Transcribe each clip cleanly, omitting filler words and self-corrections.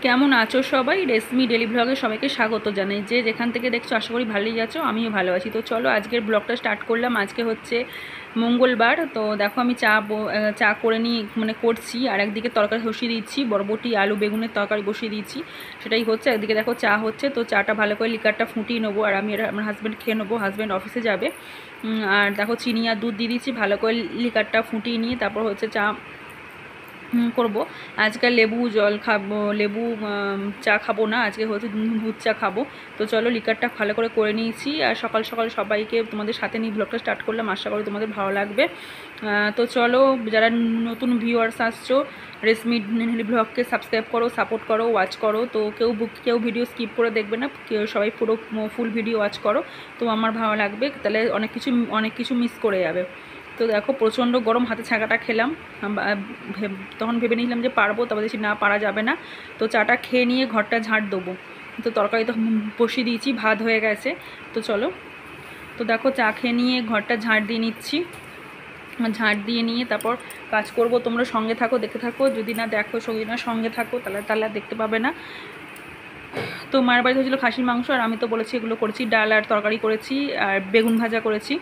কেমন আছো সবাই? রেশমি ডেলি ব্লগে সবাইকে স্বাগত জানাই। যে যেখান থেকে দেখছো আশা করি ভালোই আছো, আমিও ভালো আছি। তো চলো আজকের ব্লগটা স্টার্ট করলাম। আজকে হচ্ছে মঙ্গলবার। তো দেখো আমি চা করে নিয়ে করছি, আর একদিকে তরকারি বসিয়ে দিচ্ছি, বরবটি আলু বেগুনের তরকারি বসিয়ে দিচ্ছি, সেটাই হচ্ছে। একদিকে দেখো চা হচ্ছে, তো চাটা ভালো করে লিকারটা ফুটিয়ে নেবো, আর আমি আমার হাজব্যান্ড খেয়ে নেবো। হাজব্যান্ড অফিসে যাবে। আর দেখো চিনি আর দুধ দিয়ে দিচ্ছি, ভালো করে লিকারটা ফুটিয়ে নিয়ে তারপর হচ্ছে চা করব। আজকে লেবু জল খাবো, চা খাবো না, আজকে হচ্ছে দুধ চা খাবো। তো চলো লিকারটা ভালো করে নিয়েছি, আর সকাল সকাল সবাইকে তোমাদের সাথে নিয়ে ব্লগটা স্টার্ট করলাম। আশা করি তোমাদের ভালো লাগবে। তো চলো, যারা নতুন ভিউয়ার্স আসছো, রেশমি ব্লগকে সাবস্ক্রাইব করো, সাপোর্ট করো, ওয়াচ করো। তো কেউ ভিডিও স্কিপ করে দেখবে না, কেউ সবাই পুরো ফুল ভিডিও ওয়াচ করো, তো আমার ভালো লাগবে। তাহলে অনেক কিছু মিস করে যাবে। তো দেখো প্রচণ্ড গরম, হাতে ছাঁকাটা খেলাম। তখন ভেবে নিলাম যে পারবো, তারপর দেখছি না, পারা যাবে না। তো চাটা খেয়ে নিয়ে ঘরটা ঝাঁট দেবো। তো তরকারি তো বসিয়ে দিয়েছি, ভাত হয়ে গেছে। তো চলো, তো দেখো চা খেয়ে নিয়ে ঘরটা ঝাঁট দিয়ে নিচ্ছি। ঝাঁট দিয়ে নিয়ে তারপর কাজ করব। তোমরা সঙ্গে থাকো, দেখতে থাকো। যদি না দেখো, সঙ্গে থাকো, তাহলে দেখতে পাবে না। তো মায়ের বাড়িতে হয়েছিলো খাসির মাংস, আর আমি তো বলেছি এগুলো করেছি, ডাল আর তরকারি করেছি, আর বেগুন ভাজা করেছি।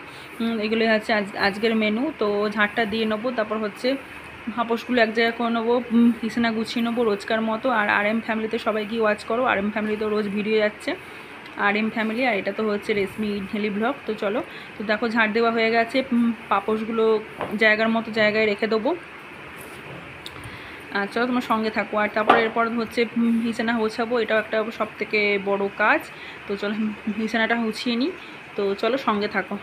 এগুলোই হচ্ছে আজকের মেনু। তো ঝাঁটটা দিয়ে নেবো, তারপর হচ্ছে হাঁপসগুলো এক জায়গায় করে নেবো, বিছানা গুছিয়ে নেবো রোজকার মতো। আর RM ফ্যামিলিতে সবাই গিয়ে ওয়াচ করো, RM ফ্যামিলিতেও রোজ ভিডিও যাচ্ছে, RM ফ্যামিলি। আর এটা তো হচ্ছে রেশমি ডেলি ব্লগ। তো চলো, তো দেখো ঝাঁট দেওয়া হয়ে গেছে, পাপোশগুলো জায়গায় রেখে দেবো। চলো তোমার সঙ্গে থাকো। আর তারপর এরপর হচ্ছে বিছানা গোছাবো, এটাও একটা সবথেকে বড় কাজ। তো চলো বিছানাটা গুছিয়ে নিই। তো চলো সঙ্গে থাকো।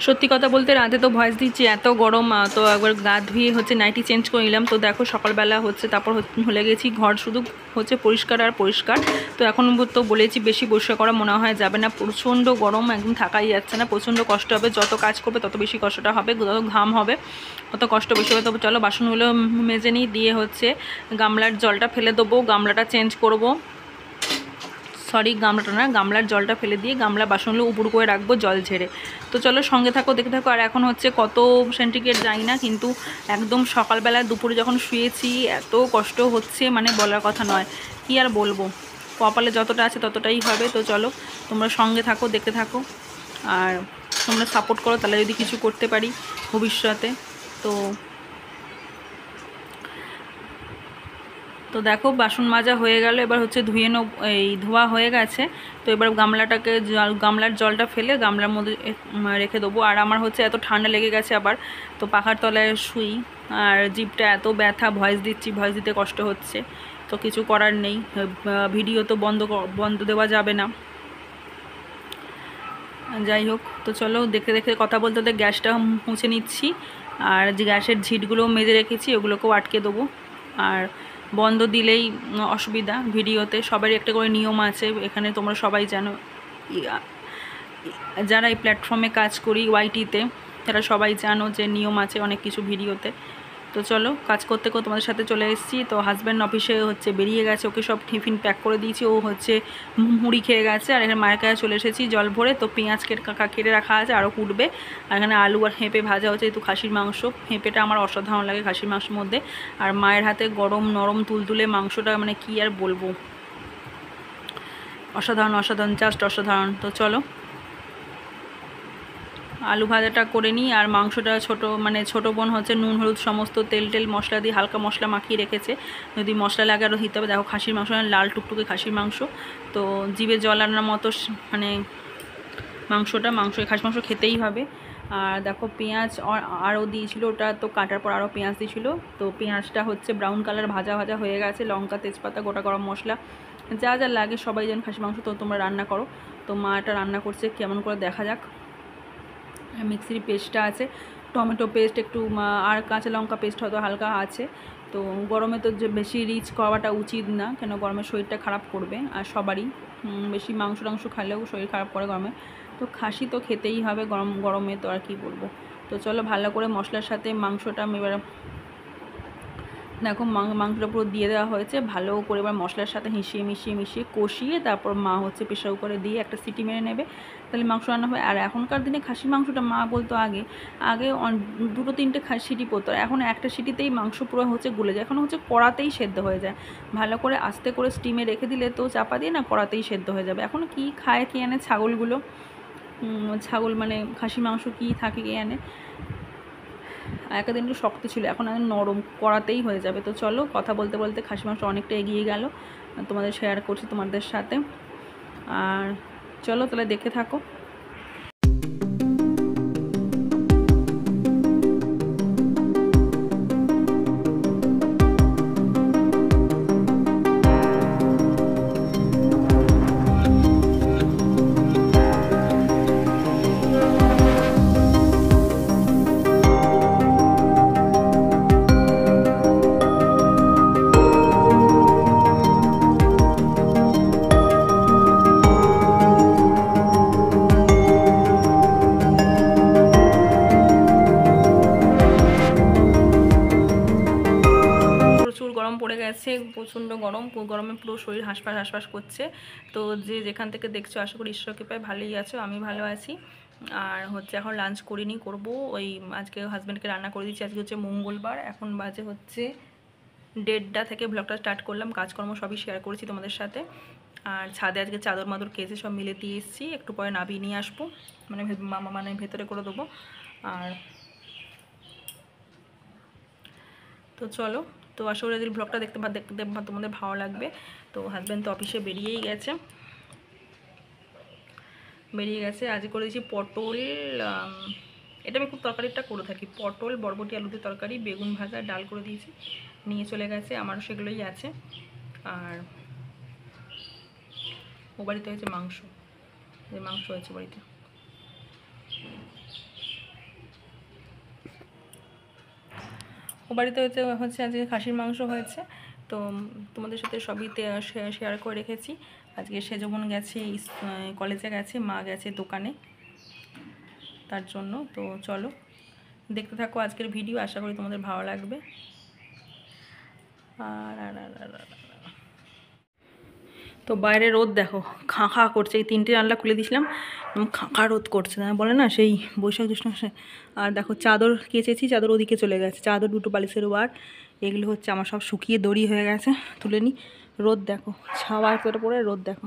সত্যি কথা বলতে রাতে তো ভয়েস দিচ্ছি, এত গরম। তো একবার গা ধুয়ে হচ্ছে নাইটি চেঞ্জ করে নিলাম। তো দেখো সকালবেলা হচ্ছে, তারপর হলে গেছি ঘর শুধু হচ্ছে পরিষ্কার আর পরিষ্কার। তো এখন তো বলেছি বেশি পরিষ্কার করা মনে হয় যাবে না, প্রচণ্ড গরম, একদম থাকাই যাচ্ছে না, প্রচণ্ড কষ্ট হবে। যত কাজ করবে তত বেশি কষ্টটা হবে, যত ঘাম হবে তত কষ্ট বেশি হবে। তবে চলো বাসনগুলো মেজে নিই, দিয়ে হচ্ছে গামলার জলটা ফেলে দেবো, গামলাটা চেঞ্জ করবো। গামলাটা না, গামলার জলটা ফেলে দিয়ে গামলা বাসনগুলো উপর করে রাখবো জল ঝেড়ে। তো চলো সঙ্গে থাকো, দেখে থাকো। আর এখন হচ্ছে কত সেন্টিগ্রেড যাই না, কিন্তু একদম সকালবেলা দুপুরে যখন শুয়েছি এত কষ্ট হচ্ছে, মানে বলার কথা নয়। কি আর বলবো, কপালে যতটা আছে ততটাই হবে। তো চলো তোমরা সঙ্গে থাকো, দেখতে থাকো, আর তোমরা সাপোর্ট করো, তাহলে যদি কিছু করতে পারি ভবিষ্যতে। তো তো দেখো বাসন মাজা হয়ে গেল, এবার হচ্ছে ধোয়া হয়ে গেছে। তো এবার গামলার জলটা ফেলে গামলার মধ্যে রেখে দেবো। আর আমার হচ্ছে এত ঠান্ডা লেগে গেছে আবার, তো পাখার তলায় শুই, আর জিভটা এত ব্যথা, ভয়েস দিতে কষ্ট হচ্ছে। তো কিছু করার নেই, ভিডিও তো বন্ধ দেওয়া যাবে না। যাই হোক, তো চলো দেখে দেখে কথা বলতে গ্যাসটা মুছে নিচ্ছি, আর যে গ্যাসের ঝিটগুলো মেজে রেখেছি ওগুলোকেও আটকে দেবো। আর বন্ধ দিলেই অসুবিধা, ভিডিওতে সবারই একটা করে নিয়ম আছে, এখানে তোমরা সবাই জানো, যারা এই প্ল্যাটফর্মে কাজ করি ওয়াইটিতে, তারা সবাই জানো যে নিয়ম আছে অনেক কিছু ভিডিওতে। তো চলো কাজ করতে করতে তোমাদের সাথে চলে এসেছি। তো হাজব্যান্ড অফিসে হচ্ছে বেরিয়ে গেছে, ওকে সব টিফিন প্যাক করে দিয়েছি, ও হচ্ছে মুড়ি খেয়ে গেছে। আর এখানে মায়ের কাছে চলে এসেছি জল ভরে। তো পেঁয়াজ কেটে রাখা আছে, আরও কুটবে। আর এখানে আলু আর হেঁপে ভাজা হচ্ছে, যেহেতু খাসির মাংস, হেঁপেটা আমার অসাধারণ লাগে খাসির মাংসের মধ্যে। আর মায়ের হাতে গরম নরম তুলতুলে মাংসটা, মানে কি আর বলবো, অসাধারণ, জাস্ট অসাধারণ। তো চলো, আলু ভাজাটা করে নিই। আর মাংসটা ছোটো বোন হচ্ছে নুন হলুদ সমস্ত তেল মশলা দিয়ে হালকা মশলা মাখিয়ে রেখেছে, যদি মশলা লাগে আরও দিতে হবে। দেখো খাসির মাংস লাল টুকটুকে খাসির মাংস, তো জিভে জল আনার মতো মানে খাসির মাংস খেতেই হবে। আর দেখো পেঁয়াজ আরও দিয়েছিল, ওটা তো কাটার পর আরও পেঁয়াজ দিয়েছিলো। তো পেঁয়াজটা হচ্ছে ব্রাউন কালার ভাজা হয়ে গেছে। লঙ্কা তেজপাতা গোটা গরম মশলা যা যা লাগে সবাই যেন খাসির মাংস তো তোমরা রান্না করো। তো মা এটা রান্না করছে, কেমন করে দেখা যাক। মিক্সির পেস্টটা আছে, টমেটো পেস্ট একটু আর কাঁচা লঙ্কা পেস্ট হয়তো হালকা আছে। তো গরমে তো যে বেশি রিচ খাওয়াটা উচিত না, কেন গরমে শরীরটা খারাপ করবে আর সবারই বেশি মাংস খেলেও শরীর খারাপ করে গরমে। তো খাসি তো খেতেই হবে গরমে, তো আর কি বলবো। তো চলো ভালো করে মশলার সাথে মাংসটা এবার দেখো মাংসটা পুরো দিয়ে দেওয়া হয়েছে, ভালো করে এবার মশলার সাথে মিশিয়ে কষিয়ে তারপর মা হচ্ছে প্রেশার কুকারে দিয়ে একটা সিটি মেরে নেবে, তাহলে মাংস রান্না হবে। আর এখনকার দিনে খাসির মাংসটা মা বলতো আগে 2-3টে সিটি পড়তো, এখন একটা সিটিতেই মাংস পুরো হচ্ছে গলে যায়, এখন হচ্ছে কড়াতেই সেদ্ধ হয়ে যায়। ভালো করে আস্তে করে স্টিমে রেখে দিলে তো চাপা দিয়ে না কড়াতেই সেদ্ধ হয়ে যাবে। এখন কি খায় কে আনে ছাগলগুলো, মানে খাসির মাংস কি থাকে কে আনে, একদিন একটু শক্ত ছিল, এখন নরম কড়াতেই হয়ে যাবে। তো চলো কথা বলতে বলতে খাসি মাংস অনেকটা এগিয়ে গেল, তোমাদের শেয়ার করছি তোমাদের সাথে। আর চলো তাহলে দেখে থাকো। গরম পড়ে গেছে, প্রচণ্ড গরমে পুরো শরীর হাঁসফাঁস করছে। তো যে যেখান থেকে দেখছো আশা করি ঈশ্বর কৃপায় ভালোই আছো, আমি ভালো আছি। আর হচ্ছে এখন লাঞ্চ করিনি, করবো ওই আজকে হাজব্যান্ডকে রান্না করে দিচ্ছি। আজকে হচ্ছে মঙ্গলবার, এখন বাজে হচ্ছে 1:30 থেকে ব্লগটা স্টার্ট করলাম, কাজকর্ম সবই শেয়ার করেছি তোমাদের সাথে। আর ছাদে আজকে চাদর মাদর কেচে সব মিলে দিয়ে এসেছি, একটু পরে নাবিয়ে নিয়ে আসবো, মানে ভেতরে করে দেবো। আর তো চলো, তো আশা করি যদি ব্লগটা দেখতে তোমাদের ভালো লাগবে। তো হাজব্যান্ড তো অফিসে বেরিয়ে গেছে। আজকে করে দিয়েছি পটল, এটা আমি খুব তরকারিটা করে থাকি, পটল বরবটি আলুতে তরকারি, বেগুন ভাজা, ডাল করে দিয়েছি, নিয়ে চলে গেছে, আমারও সেগুলোই আছে। আর ও বাড়িতে হয়েছে মাংস হয়েছে বাড়িতে। বাড়িতে হচ্ছে আজকে খাসির মাংস হয়েছে। তো তোমাদের সাথে সবই শেয়ার করে রেখেছি। আজকে সেজবন গেছে কলেজে গেছে, মা গেছে দোকানে, তার জন্য। তো চলো দেখতে থাকো আজকের ভিডিও, আশা করি তোমাদের ভালো লাগবে। তো বাইরে রোদ দেখো, খাঁ করছে, এই 3টে জানলা খুলে দিয়েছিলাম, খাঁ রোদ করছে না, বলে না সেই বৈশাখ জ্যৈষ্ঠ মাসে। আর দেখো চাদর কেচেছি, চাদর ওদিকে চলে গেছে, চাদর 2টো বালিশের ওয়ার, এগুলো হচ্ছে আমার সব শুকিয়ে দড়ি হয়ে গেছে, তুলে নিই। রোদ দেখো, ছাওয়া করে পরে রোদ দেখো,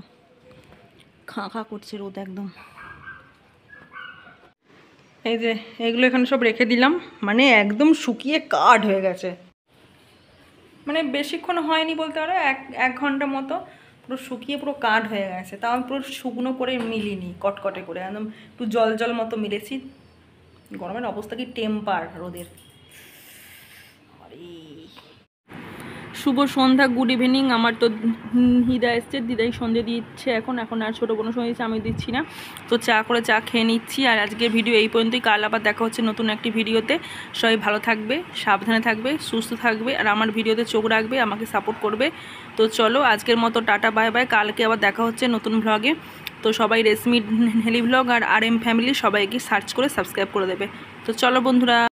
খাঁ করছে রোদ একদম। এই যে এগুলো এখানে সব রেখে দিলাম, মানে একদম শুকিয়ে কাঠ হয়ে গেছে, মানে বেশিক্ষণ হয়নি বলতে পারো, 1 ঘন্টা মতো পুরো শুকিয়ে পুরো কাঠ হয়ে গেছে। তাও আমি পুরো শুকনো করে মিলিনি, কটকটে করে একদম একটু জল মতো মিলেছি। গরমের অবস্থা কি টেম্পার রোদের। শুভ সন্ধ্যা, গুড ইভিনিং। আমার তো দিদা এসছে, দিদাই সন্ধ্যে দিচ্ছে এখন আর ছোটো কোনো সন্ধ্যে দিচ্ছে, আমি দিচ্ছি না। তো চা খেয়ে নিচ্ছি। আর আজকের ভিডিও এই পর্যন্তই, কাল আবার দেখা হচ্ছে নতুন একটি ভিডিওতে। সবাই ভালো থাকবে, সাবধানে থাকবে, সুস্থ থাকবে, আর আমার ভিডিওতে চোখ রাখবে, আমাকে সাপোর্ট করবে। তো চলো আজকের মতো টাটা, বাই বাই। কালকে আবার দেখা হচ্ছে নতুন ভ্লগে। তো সবাই রেশমি ডেলি ভ্লগ আর RM ফ্যামিলি সবাইকে সার্চ করে সাবস্ক্রাইব করে দেবে। তো চলো বন্ধুরা।